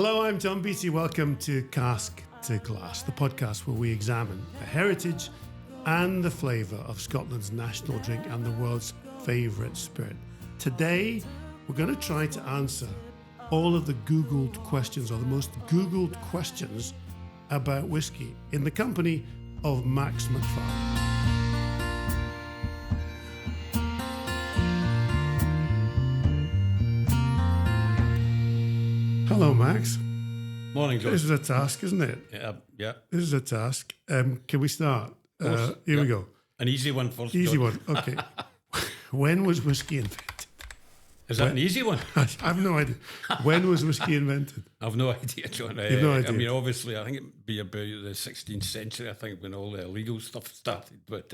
Hello, I'm John Beattie. Welcome to Cask to Glass, the podcast where we examine the heritage and the flavour of Scotland's national drink and the world's favourite spirit. Today, we're going to try to answer all of the Googled questions, or the most Googled questions about whiskey, in the company of Max McFarlane. Hello, Max. Morning, John. This is a task, isn't it? Yeah. This is a task. Can we start? Here we go. An easy one first. Easy John. one. Okay. When was whiskey invented? Is that an easy one? I have no idea. When was whiskey invented? I've no idea, John. You've no idea. I mean, obviously, I think it'd be about the 16th century, I think, when all the illegal stuff started. But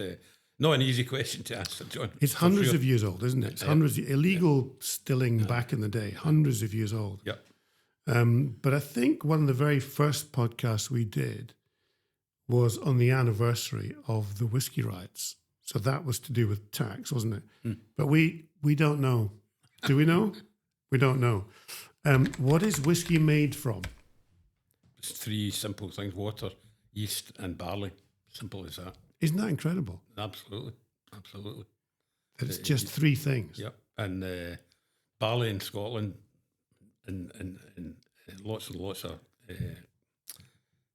not an easy question to answer, John. It's hundreds of years old, isn't it? It's hundreds. Illegal stilling back in the day, hundreds of years old. Yeah. But I think one of the very first podcasts we did was on the anniversary of the whiskey riots. So that was to do with tax, wasn't it? But we don't know. Do we know? We don't know. What is whiskey made from? It's three simple things: water, yeast, and barley. Simple as that. Isn't that incredible? Absolutely. That it's just three things. Yeah. And barley in Scotland and lots and lots of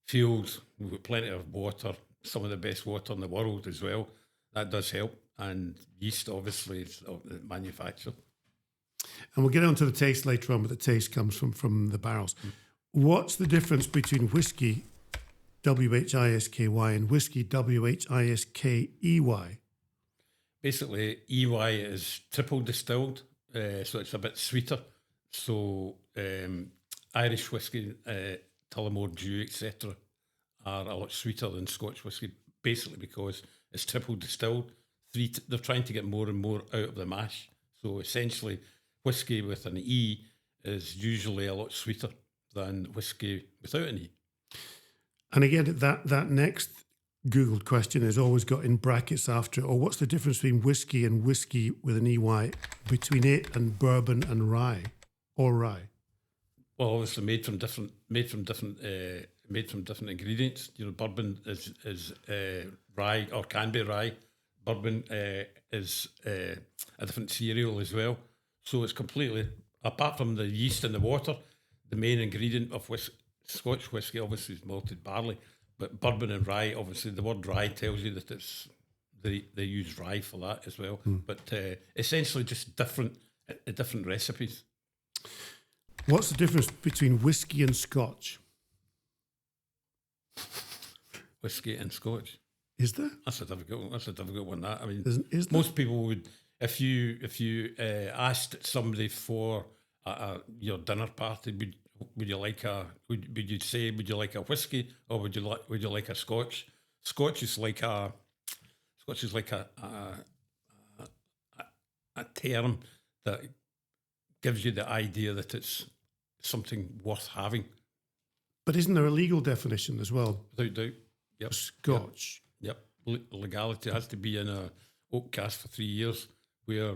fields. We've got plenty of water, some of the best water in the world as well. That does help. And yeast, obviously, is manufactured. And we'll get on to the taste later on, but the taste comes from the barrels. What's the difference between whiskey, W-H-I-S-K-Y, and whiskey, W-H-I-S-K-E-Y? Basically, EY is triple distilled, so it's a bit sweeter. So Irish whiskey, Tullamore Dew, etc., are a lot sweeter than Scotch whiskey, basically because it's triple distilled. They're trying to get more and more out of the mash. So essentially, whiskey with an E is usually a lot sweeter than whiskey without an E. And again, that next Googled question has always got in brackets after it, or what's the difference between whiskey and whiskey with an EY, between it and bourbon and rye, or rye? Well, obviously made from different ingredients. You know, bourbon is rye, or can be rye. Bourbon is a different cereal as well. So it's completely, apart from the yeast and the water, the main ingredient of Scotch whiskey obviously is malted barley. But bourbon and rye, obviously the word rye tells you that they use rye for that as well. But essentially just different recipes. What's the difference between whiskey and Scotch? Whiskey and Scotch. Is there? That's a difficult one. That, I mean, Is most people would, if you asked somebody for your dinner party, would you like a whiskey, or would you like a Scotch? Scotch is like a term that gives you the idea that it's something worth having. But isn't there a legal definition as well? Without doubt. Yep. Scotch. Yep. Legality has to be in a oak cask for 3 years, where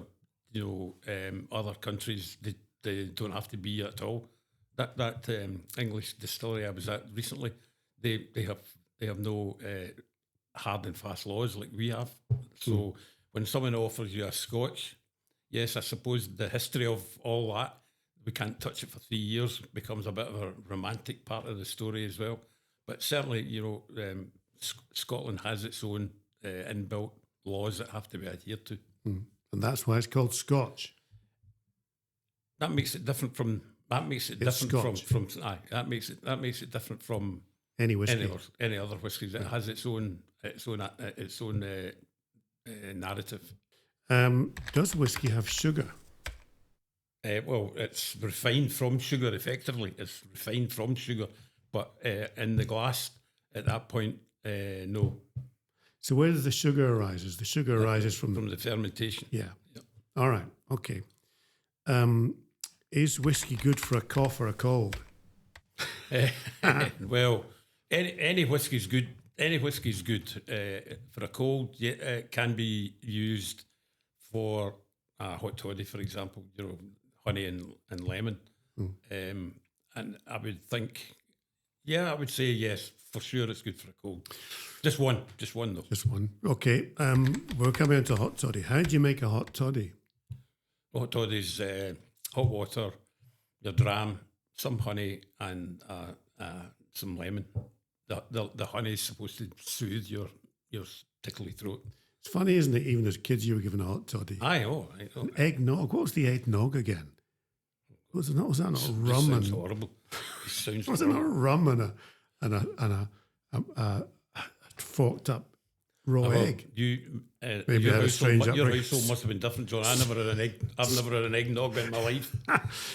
other countries they don't have to be at all. That English distillery I was at recently, they have no hard and fast laws like we have. So when someone offers you a Scotch, yes, I suppose the history of all that, we can't touch it for 3 years, becomes a bit of a romantic part of the story as well. But certainly, Scotland has its own inbuilt laws that have to be adhered to. And that's why it's called Scotch. That makes it different from. That makes it It's different Scotch. from. That makes it different from Any whiskey. any other whiskies. It has its own narrative. Does whiskey have sugar? Well, it's refined from sugar. Effectively, it's refined from sugar, but in the glass at that point, no. So where does the sugar arise? The sugar arises from the fermentation. Yeah. Yep. All right. Okay. Is whiskey good for a cough or a cold? Well, any whiskey's good. Any whiskey's good for a cold. Yeah, it can be used for hot toddy, for example. Honey and lemon. And I would think, I would say yes, for sure it's good for a cold. Just one though. Just one. Okay, we're coming into hot toddy. How do you make a hot toddy? Hot toddy is hot water, your dram, some honey, and some lemon. The honey is supposed to soothe your tickly throat. It's funny, isn't it? Even as kids, you were given a hot toddy. I know. Eggnog. What was the eggnog again? Was that not rum? Sounds horrible. It sounds was it not rum and a forked up raw egg? Maybe I had a strange your upbringing. household must have been different, John. I've never had an eggnog in my life.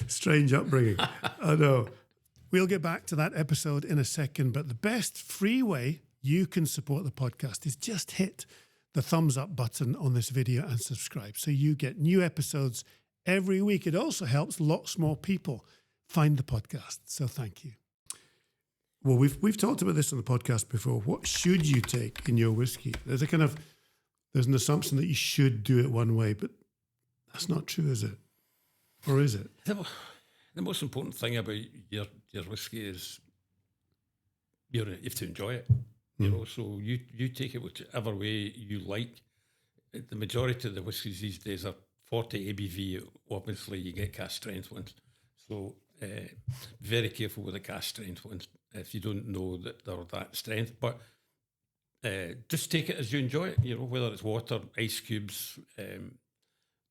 Strange upbringing. I know. We'll get back to that episode in a second, but the best free way you can support the podcast is just hit the thumbs up button on this video and subscribe so you get new episodes every week. It also helps lots more people find the podcast. So thank you. Well, we've talked about this on the podcast before. What should you take in your whiskey? There's an assumption that you should do it one way, but that's not true, is it? Or is it? The most important thing about your whiskey is you have to enjoy it. You know, so you take it whichever way you like. The majority of the whiskies these days are 40 ABV. Obviously, you get cask strength ones. So very careful with the cask strength ones if you don't know that they're that strength. But just take it as you enjoy it. You know, whether it's water, ice cubes,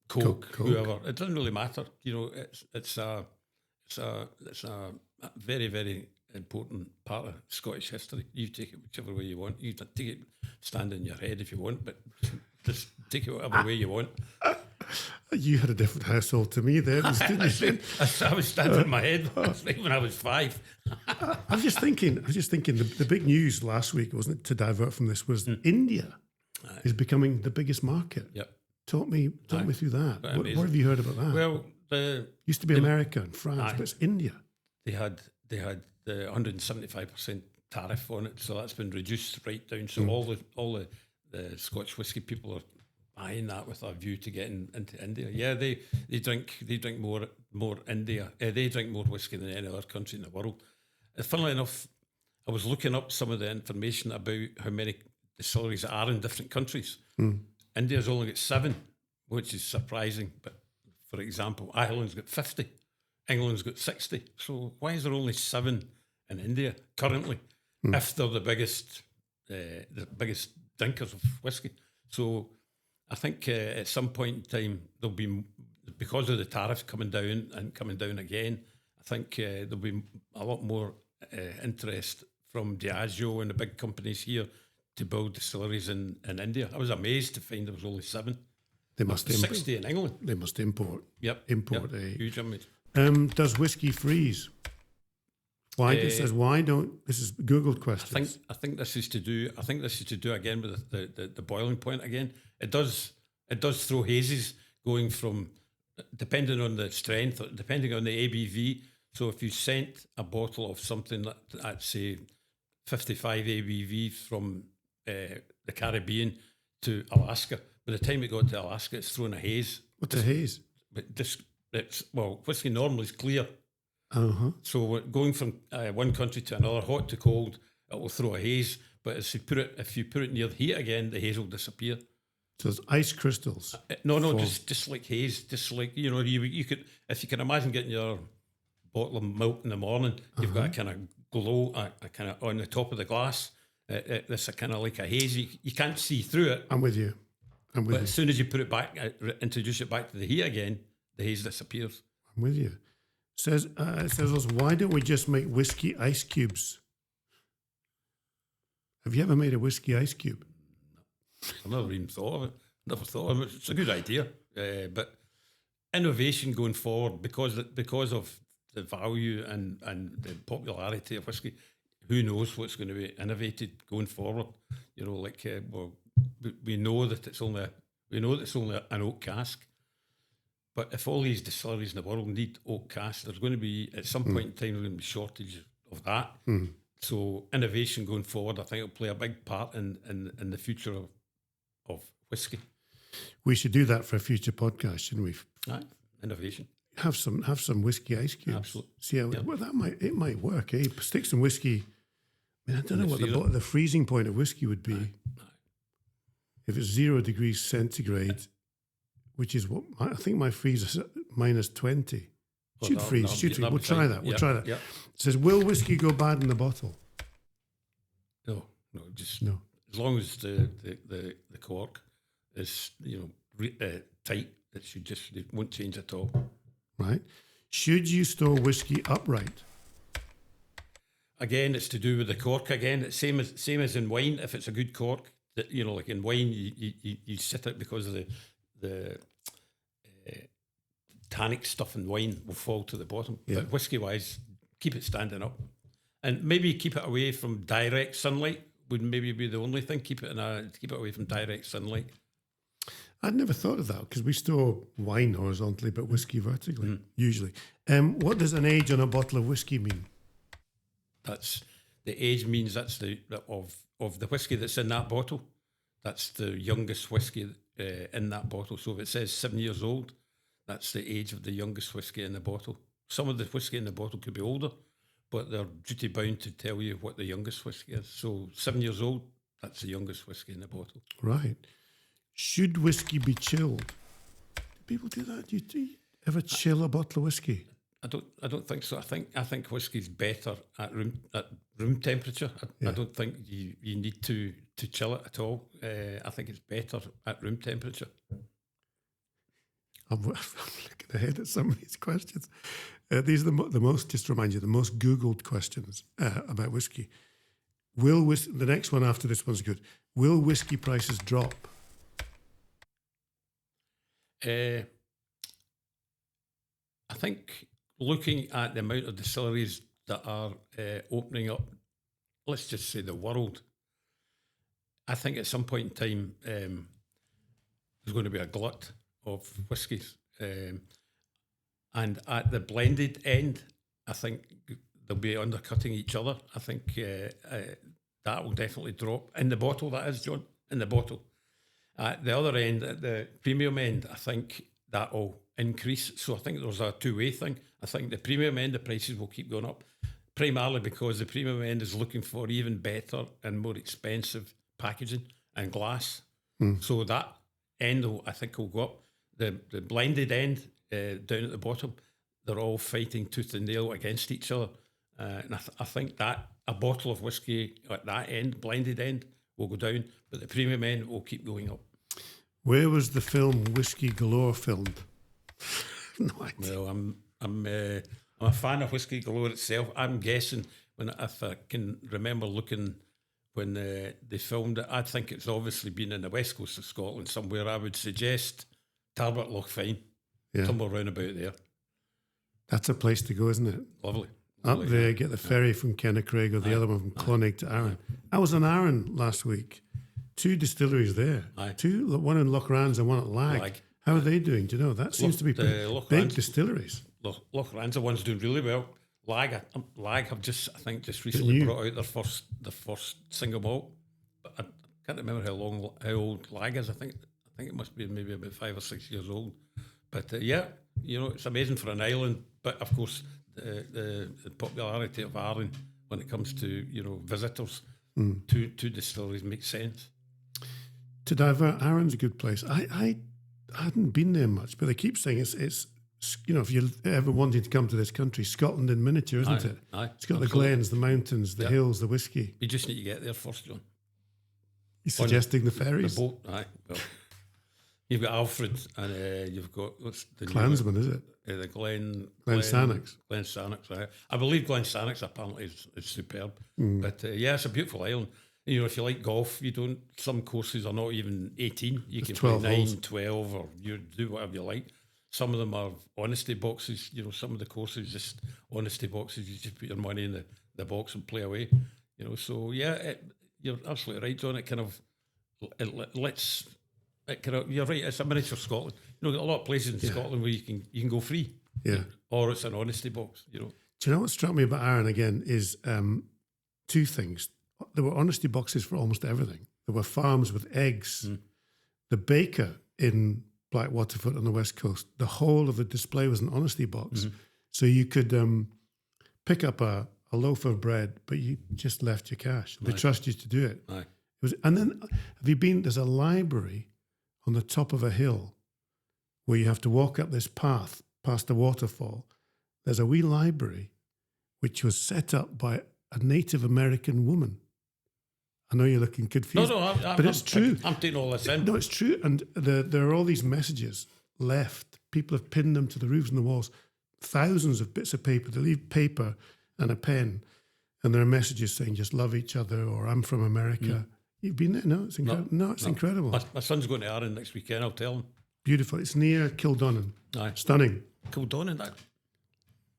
Coke, whoever. It doesn't really matter. You know, it's a very, very important part of Scottish history. You take it whichever way you want. You can take it stand in your head if you want, but just take it whatever way you want. You had a different household to me then, didn't you? I was standing in my head when I was 5. I was just thinking. The big news last week, wasn't it? To divert from this, was India is becoming the biggest market. Yep. Talk me through that. What have you heard about that? Well, used to be America and France, but it's India. They had the 175% tariff on it, so that's been reduced right down. So all the Scotch whisky people are buying that with a view to getting into India. Yeah, they drink more India. They drink more whiskey than any other country in the world. Funnily enough, I was looking up some of the information about how many distilleries there are in different countries. India's only got 7, which is surprising. But for example, Ireland's got 50, England's got 60. So why is there only 7 in India currently? If they're the biggest drinkers of whiskey. So I think at some point in time there'll be, because of the tariffs coming down and coming down again, I think there'll be a lot more interest from Diageo and the big companies here to build distilleries in India. I was amazed to find there was only 7. They must 60 in England. They must import. Yep. Huge amount. Does whiskey freeze? Why? It says why don't. This is Googled questions. I think this is to do. I think this is to do again with the boiling point again. It does throw hazes going from, depending on the strength, depending on the ABV. So if you sent a bottle of something at say 55 ABV from the Caribbean to Alaska, by the time it got to Alaska, it's thrown a haze. What's a haze? But whiskey normally is clear. So going from one country to another, hot to cold, it will throw a haze. But if you put it near the heat again, the haze will disappear. So it's ice crystals. No, just like haze, just like you could, if you can imagine getting your bottle of milk in the morning, you've got a kind of glow, a kind of on the top of the glass. It's a kind of like a haze. You can't see through it. I'm with you. But as soon as you put it back, introduce it back to the heat again, the haze disappears. I'm with you. It says also, why don't we just make whiskey ice cubes? Have you ever made a whiskey ice cube? I've never even thought of it. Never thought of it. It's a good idea. But innovation going forward, because of the value and the popularity of whiskey, who knows what's going to be innovated going forward? We know that it's only an oak cask. But if all these distilleries in the world need oak cask, there's going to be, at some point in time, there's going to be shortage of that. So innovation going forward, I think it'll play a big part in the future of whiskey. We should do that for a future podcast, shouldn't we? Innovation. have some whiskey ice cubes. Absolutely. See how well it might work. Eh? Stick some whiskey. I mean, I don't know what the freezing point of whiskey would be. If it's 0 degrees centigrade, which is what I think my freezer's minus 20. Should freeze. We'll try that. We'll try that. It says, will whiskey go bad in the bottle? No, just no. As long as the cork is tight, it won't change at all. Right. Should you store whiskey upright? Again, it's to do with the cork. Again, it's same as in wine. If it's a good cork, that like in wine, you sit it because of the tannic stuff in wine will fall to the bottom. Yeah. But whiskey wise, keep it standing up, and maybe keep it away from direct sunlight. Would maybe be the only thing. Keep it away from direct sunlight. I'd never thought of that because we store wine horizontally, but whiskey vertically usually. What does an age on a bottle of whiskey mean? That's the age means that's of the whiskey that's in that bottle. That's the youngest whiskey in that bottle. So if it says 7 years old, that's the age of the youngest whiskey in the bottle. Some of the whiskey in the bottle could be older, but they're duty bound to tell you what the youngest whiskey is. So 7 years old, that's the youngest whiskey in the bottle. Right. Should whiskey be chilled? Do people do that? Do you ever chill a bottle of whiskey? I don't think so. I think whiskey's better at room temperature. I don't think you need to chill it at all. I think it's better at room temperature. I'm looking ahead at some of these questions. These are the most, just to remind you, the most Googled questions about whiskey. The next one after this one's good. Will whiskey prices drop? I think looking at the amount of distilleries that are opening up, let's just say the world, I think at some point in time there's going to be a glut of whiskies. And at the blended end, I think they'll be undercutting each other. I think that will definitely drop. In the bottle, that is, John, in the bottle. At the other end, at the premium end, I think that will increase. So I think there's a two-way thing. I think the premium end, the prices will keep going up, primarily because the premium end is looking for even better and more expensive packaging and glass. So that end, I think, will go up. The blended end, down at the bottom, they're all fighting tooth and nail against each other. And I think that a bottle of whiskey at that end, blended end, will go down, but the premium end will keep going up. Where was the film Whisky Galore filmed? No idea. Well, I'm a fan of Whisky Galore itself. I'm guessing if I can remember looking when they filmed it, I think it's obviously been in the west coast of Scotland somewhere. I would suggest Tarbert Loch Fyne, somewhere round about there. That's a place to go, isn't it? Lovely. Up there, get the ferry from Kennaicraig or the other one from Clonnig to Arran. I was in Arran last week. 2 distilleries there. One in Lochranza and one at Lag. How are they doing? Do you know? That seems to be big distilleries. Lochranza one's doing really well. Lag have just recently brought out their first single malt. But I can't remember how old Lag is. I think it must be maybe about 5 or 6 years old. But it's amazing for an island. But of course, the popularity of Arran when it comes to visitors to distilleries makes sense. To divert, Arran's a good place. I hadn't been there much, but they keep saying it's if you're ever wanting to come to this country, Scotland in miniature, isn't it? It's got the glens, the mountains, the hills, the whiskey. You just need to get there first, John. You're suggesting the ferries? The boat, well, you've got Alfred and you've got Clansman, is it? The Glen Sannox. Glen Sannox. I believe Glen Sannox apparently is superb. But it's a beautiful island. If you like golf, some courses are not even 18. You can play 9, holes. 12, or you do whatever you like. Some of them are honesty boxes. Some of the courses just honesty boxes. You just put your money in the box and play away. So you're absolutely right, John. You're right. It's a miniature Scotland. Got a lot of places in Scotland where you can go free. Yeah. Or it's an honesty box. Do you know what struck me about Arran again is 2 things. There were honesty boxes for almost everything. There were farms with eggs. The baker in Black Waterfoot on the West Coast, the whole of the display was an honesty box. Mm-hmm. So you could pick up a loaf of bread, but you just left your cash. They trust you to do it. Aye. And then, have you been, there's a library on the top of a hill where you have to walk up this path past the waterfall. There's a wee library which was set up by a Native American woman. I know you're looking confused, but it's true. I'm taking all this in. No, it's true. And there are all these messages left. People have pinned them to the roofs and the walls. Thousands of bits of paper. They leave paper and a pen. And there are messages saying, just love each other, or I'm from America. You've been there? No, it's incredible. No, it's incredible. My son's going to Arran next weekend, I'll tell him. Beautiful. It's near Kildonan. Aye. Stunning. Kildonan, that.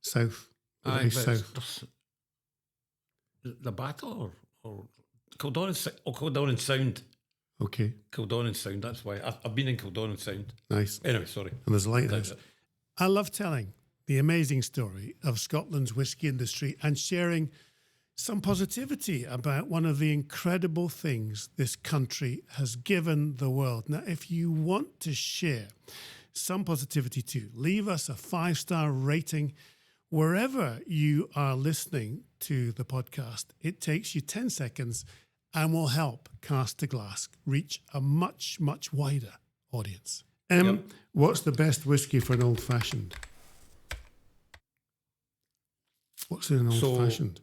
South. Aye, Very south. The battle or Kildonan Sound. Okay. Kildonan Sound, that's why. I've been in Kildonan Sound. Nice. Anyway, sorry. And there's a lighthouse. I love telling the amazing story of Scotland's whisky industry and sharing some positivity about one of the incredible things this country has given the world. Now, if you want to share some positivity too, leave us a 5-star rating wherever you are listening to the podcast. It takes you 10 seconds and will help Cast to Glass reach a much, much wider audience. What's the best whiskey for an old-fashioned? What's in an old-fashioned?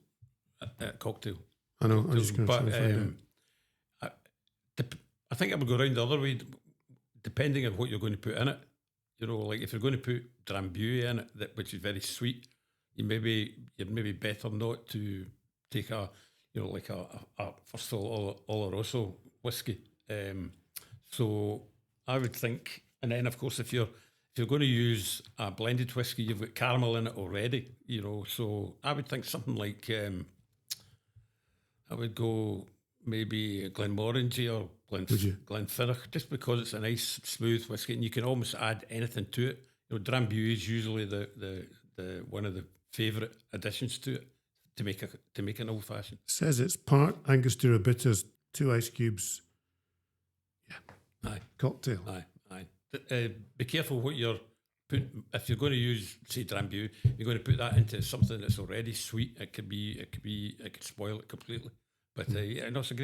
Cocktail. I know, I'm just going to find out. I think I would go around the other way, depending on what you're going to put in it. You know, like if you're going to put Drambuie in it, which is very sweet, you're maybe better not to take a first of all Oloroso whiskey. So I would think, and then of course if you're going to use a blended whiskey, you've got caramel in it already. You know, so I would think something like I would go maybe Glenmorangie or Glenfiddich, just because it's a nice smooth whiskey and you can almost add anything to it. You know, Drambuie is usually the one of the favourite additions to it to make an old fashioned. Says it's part Angostura bitters, 2 ice cubes. Yeah, aye, cocktail. Aye. Be careful what you're putting. If you're going to use, say, Drambuie, you're going to put that into something that's already sweet. It could spoil it completely. But yeah, no, it's a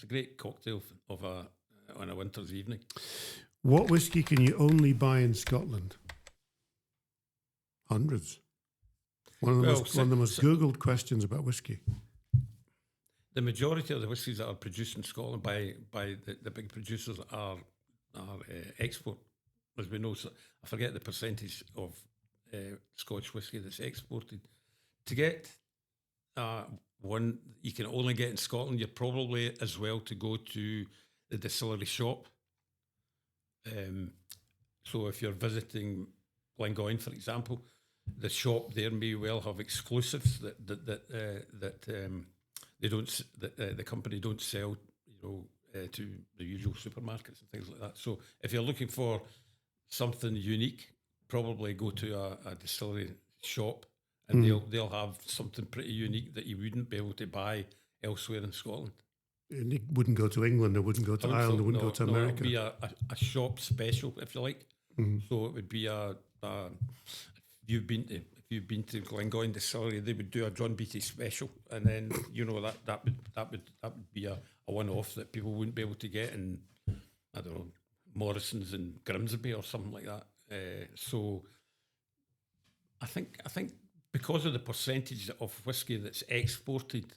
great cocktail on a winter's evening. What whiskey can you only buy in Scotland? Hundreds. One of the most Googled questions about whiskey. The majority of the whiskies that are produced in Scotland by the big producers are export. As we know, so I forget the percentage of Scotch whisky that's exported. To get one you can only get in Scotland, you're probably as well to go to the distillery shop. So if you're visiting Glengoyne, for example, the shop there may well have exclusives that the company don't sell, to the usual supermarkets and things like that. So if you're looking for something unique, probably go to a distillery shop, and they'll have something pretty unique that you wouldn't be able to buy elsewhere in Scotland. And it wouldn't go to England, it wouldn't go to Ireland, it wouldn't go to America. It would be a shop special, if you like. Mm-hmm. So it would be if you've been to Glengoyne Distillery, they would do a John Beattie special, and then that would be a one-off that people wouldn't be able to get in, I don't know, Morrison's in Grimsby or something like that. So I think because of the percentage of whiskey that's exported,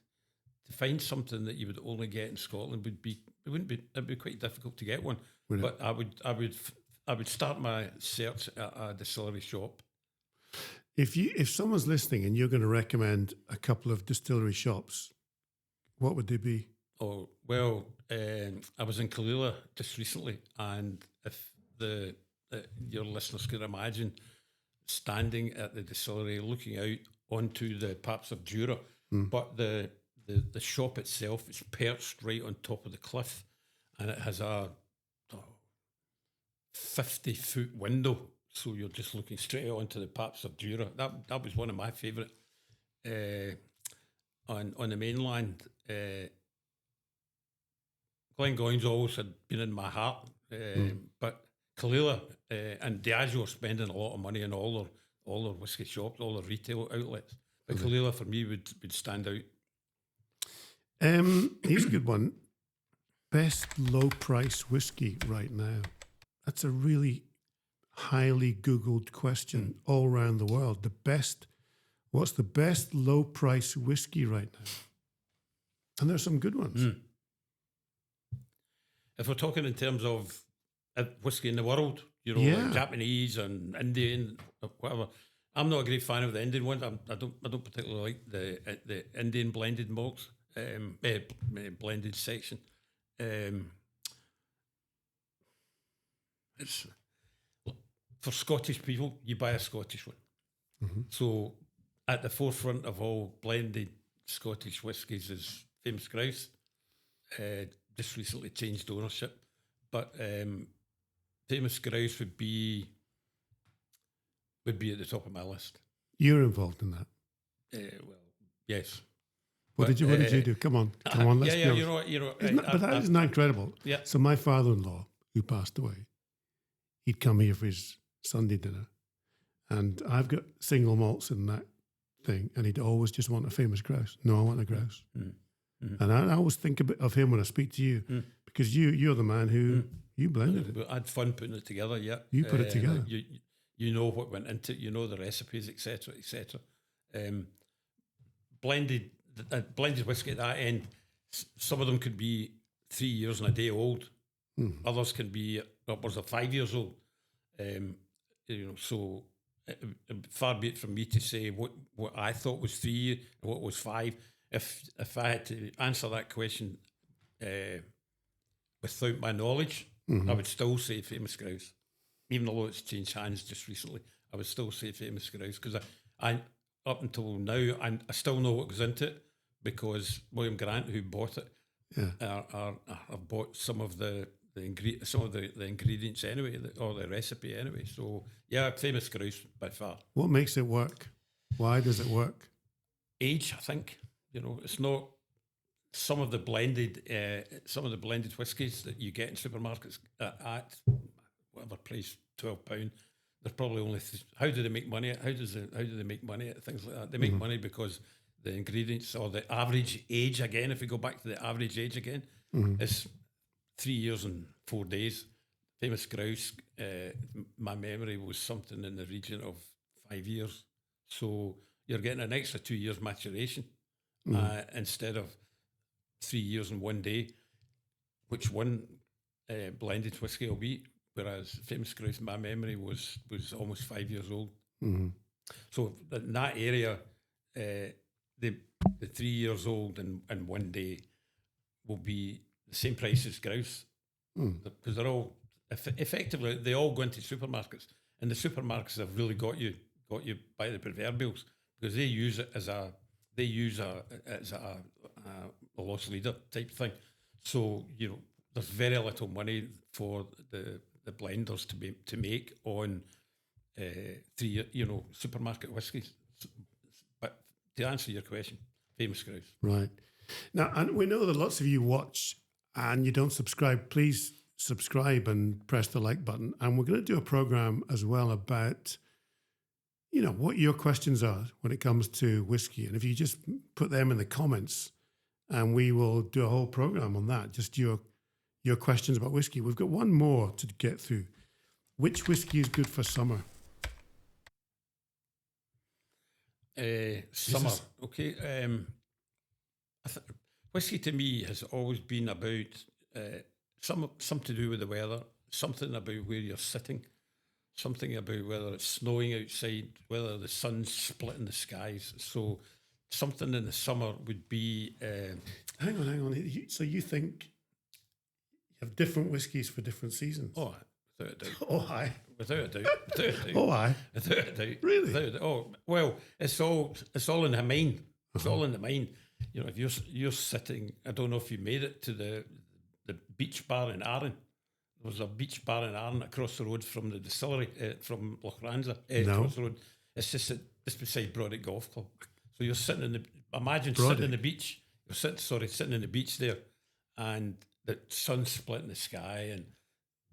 to find something that you would only get in Scotland it'd be quite difficult to get one. But I would start my search at a distillery shop. If someone's listening and you're going to recommend a couple of distillery shops, what would they be? Oh, well, I was in Killula just recently, and if your listeners could imagine standing at the distillery looking out onto the Paps of Jura, but the shop itself is perched right on top of the cliff, and it has a 50-foot window, so you're just looking straight out onto the Paps of Jura. That was one of my favourite on the mainland. Glengoyne's always had been in my heart, but Kahlua and Diageo are spending a lot of money on all their whiskey shops, all their retail outlets. But Kahlua for me would stand out. Here's a good one. Best low price whiskey right now. That's a really highly Googled question all around the world. What's the best low price whiskey right now? And there's some good ones. If we're talking in terms of whiskey in the world, like Japanese and Indian, or whatever. I'm not a great fan of the Indian ones. I don't particularly like the Indian blended malts, blended section. It's for Scottish people. You buy a Scottish one. Mm-hmm. So at the forefront of all blended Scottish whiskies is Famous Grouse. Just recently changed ownership, but Famous Grouse would be at the top of my list. You're involved in that. Well, yes. What did you do? Come on. Let's yeah. be Isn't that incredible? Yeah. So my father-in-law, who passed away, he'd come here for his Sunday dinner, and I've got single malts in that thing, and he'd always just want a Famous Grouse. No, I want a Grouse. Mm-hmm. And I always think of him when I speak to you, because you're the man who you blended it. I had fun putting it together. Yeah, you put it together. You know what went into it. You know the recipes, etc., etc. Blended whiskey at that end. Some of them could be 3 years and a day old. Others can be upwards of 5 years old. So far be it from me to say what I thought was 3 years and what was 5. If I had to answer that question without my knowledge, I would still say Famous Grouse. Even though it's changed hands just recently, I would still say Famous Grouse, because I up until now I still know what goes into it, because William Grant, who bought it, have bought some of the ingredients anyway, or the recipe anyway. So yeah, Famous Grouse by far. What makes it work? Why does it work? Age, I think. It's not some of the blended whiskies that you get in supermarkets at whatever price, £12. They're probably only. How do they make money? How do they make money at things like that? They make money because the ingredients, or the average age again. If we go back to the average age again, is 3 years and 4 days. Famous Grouse, my memory was something in the region of 5 years. So you're getting an extra 2 years maturation instead of 3 years and 1 day, which one blended whiskey will be. Whereas Famous Grouse, my memory was almost 5 years old. So in that area, the 3 years old and 1 day will be the same price as Grouse, because they're all effectively, they all go into supermarkets, and the supermarkets have really got you by the proverbials, because they use it as a loss leader type thing. So there's very little money for the blenders to make on supermarket whiskies. But to answer your question, Famous Grouse. Right. Now, and we know that lots of you watch and you don't subscribe. Please subscribe and press the like button. And we're going to do a program as well about, what your questions are when it comes to whiskey. And if you just put them in the comments, and we will do a whole program on that, just your questions about whiskey. We've got one more to get through. Which whiskey is good for summer? Summer. Okay. Whiskey to me has always been about some to do with the weather, something about where you're sitting, something about whether it's snowing outside, whether the sun's splitting the skies. So something in the summer would be... Hang on. So you think you have different whiskies for different seasons? Oh, without a doubt. Oh, aye. Without a doubt. Oh, aye. Without a doubt. Really? Without a doubt. Oh, well, it's all in the mind. It's all in the mind. If you're sitting, I don't know if you made it to the beach bar in Arran. There was a beach bar in Arran across the road from the distillery, from Lochranza. No. Across the road. It's just beside Brodick Golf Club. So you're sitting sitting in the beach. You're sitting in the beach there, and the sun's splitting the sky, and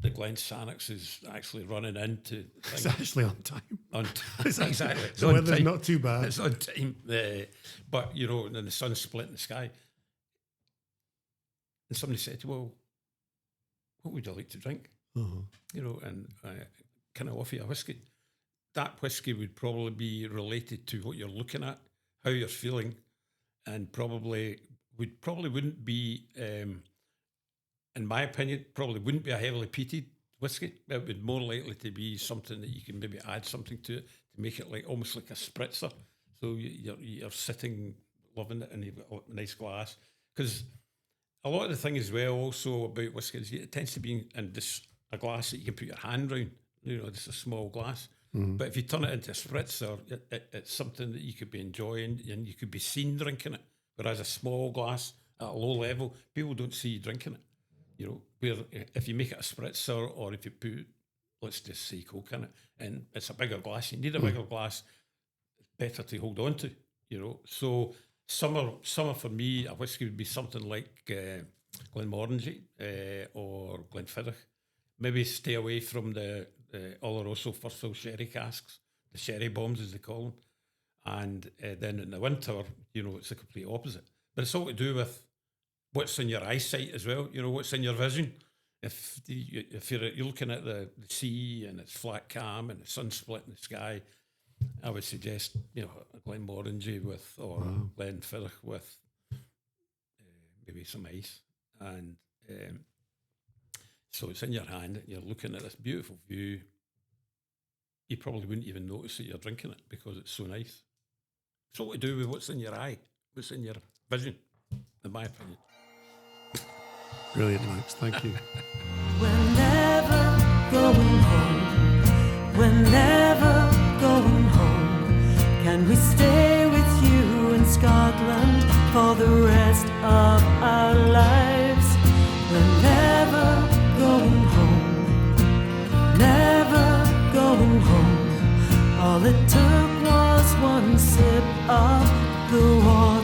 the Glen Sannox is actually running into It's actually on time. It's exactly. The weather's not too bad. It's on time. But, you know, and then the sun's split in the sky. And somebody said, well, what would you like to drink? Uh-huh. You know, and can I offer you a whiskey? That whiskey would probably be related to what you're looking at, how you're feeling, and probably wouldn't be, in my opinion, probably wouldn't be a heavily peated whiskey. It would more likely to be something that you can maybe add something to it to make it like almost like a spritzer. So you're sitting loving it, and you've got a nice glass. Because a lot of the thing as well also about whiskey is it tends to be in just a glass that you can put your hand around. You know, just a small glass. Mm-hmm. But if you turn it into a spritzer, it's something that you could be enjoying and you could be seen drinking it. Whereas a small glass at a low level, people don't see you drinking it. You know, where if you make it a spritzer or if you put, let's just say, Coke in it, and it's a bigger glass, you need a bigger glass, it's better to hold on to, you know. So summer for me, a whiskey would be something like Glenmorangie or Glenfiddich. Maybe stay away from the Oloroso first fill sherry casks, the sherry bombs as they call them. And then in the winter, you know, it's the complete opposite. But it's all to do with what's in your eyesight as well, you know, what's in your vision. If you're looking at the sea and it's flat calm and the sun split in the sky, I would suggest, you know, a Glenmorangie or Glenfiddich with maybe some ice. And so it's in your hand and you're looking at this beautiful view. You probably wouldn't even notice that you're drinking it because it's so nice. It's all to do with what's in your eye, what's in your vision, in my opinion. Brilliant, Max. Thank you. We're never going home. We're never going home. Can we stay with you in Scotland for the rest of our lives? We're never going home. Never going home. All it took was one sip of the water.